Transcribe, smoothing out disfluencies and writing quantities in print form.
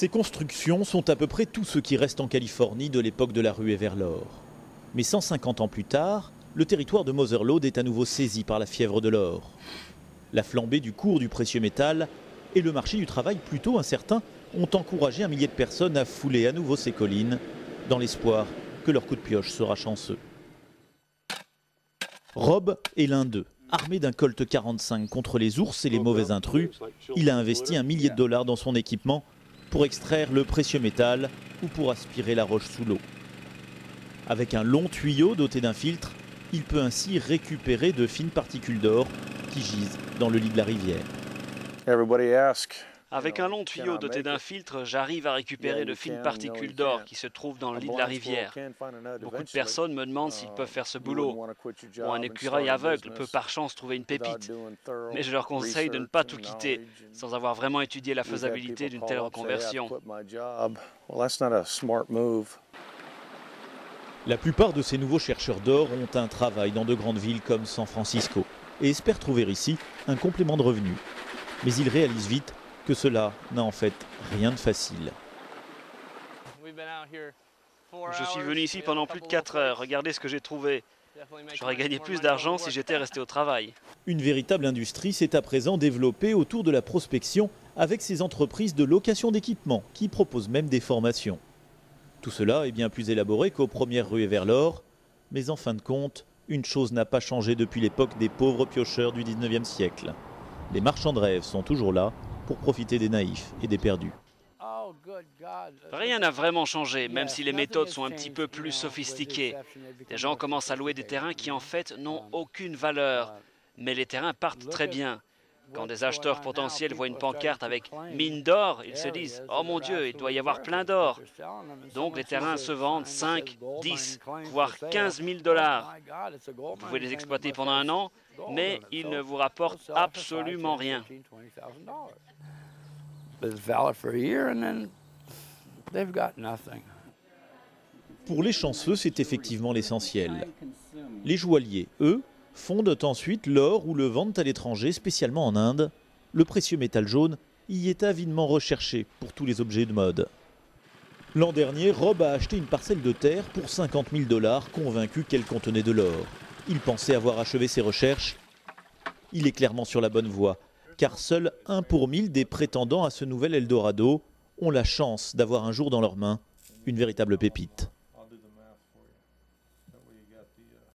Ces constructions sont à peu près tout ce qui reste en Californie de l'époque de la ruée vers l'or. Mais 150 ans plus tard, le territoire de Mother Lode est à nouveau saisi par la fièvre de l'or. La flambée du cours du précieux métal et le marché du travail plutôt incertain ont encouragé un millier de personnes à fouler à nouveau ces collines, dans l'espoir que leur coup de pioche sera chanceux. Rob est l'un d'eux. Armé d'un Colt 45 contre les ours et les mauvais intrus, il a investi $1 millier dans son équipement pour extraire le précieux métal ou pour aspirer la roche sous l'eau. Avec un long tuyau doté d'un filtre, il peut ainsi récupérer de fines particules d'or qui gisent dans le lit de la rivière. Avec un long tuyau doté d'un filtre, j'arrive à récupérer de fines particules d'or qui se trouvent dans le lit de la rivière. Beaucoup de personnes me demandent s'ils peuvent faire ce boulot. Bon, un écureuil aveugle peut par chance trouver une pépite, mais je leur conseille de ne pas tout quitter sans avoir vraiment étudié la faisabilité d'une telle reconversion. La plupart de ces nouveaux chercheurs d'or ont un travail dans de grandes villes comme San Francisco et espèrent trouver ici un complément de revenus. Mais ils réalisent vite que cela n'a en fait rien de facile. Je suis venu ici pendant plus de 4 heures. Regardez ce que j'ai trouvé. J'aurais gagné plus d'argent si j'étais resté au travail. Une véritable industrie s'est à présent développée autour de la prospection avec ces entreprises de location d'équipements qui proposent même des formations. Tout cela est bien plus élaboré qu'aux premières ruées vers l'or, mais en fin de compte, une chose n'a pas changé depuis l'époque des pauvres piocheurs du 19e siècle. Les marchands de rêves sont toujours là pour profiter des naïfs et des perdus. Rien n'a vraiment changé, même si les méthodes sont un petit peu plus sophistiquées. Des gens commencent à louer des terrains qui en fait n'ont aucune valeur, mais les terrains partent très bien. Quand des acheteurs potentiels voient une pancarte avec « mine d'or », ils se disent « Oh mon Dieu, il doit y avoir plein d'or ». Donc les terrains se vendent 5, 10, voire 15 000 $. Vous pouvez les exploiter pendant un an, mais ils ne vous rapportent absolument rien. Pour les chanceux, c'est effectivement l'essentiel. Les joailliers, eux, fondent ensuite l'or ou le vendent à l'étranger, spécialement en Inde. Le précieux métal jaune y est avidement recherché pour tous les objets de mode. L'an dernier, Rob a acheté une parcelle de terre pour 50 000 $, convaincu qu'elle contenait de l'or. Il pensait avoir achevé ses recherches. Il est clairement sur la bonne voie, car seul 1 pour 1000 des prétendants à ce nouvel Eldorado ont la chance d'avoir un jour dans leurs mains une véritable pépite.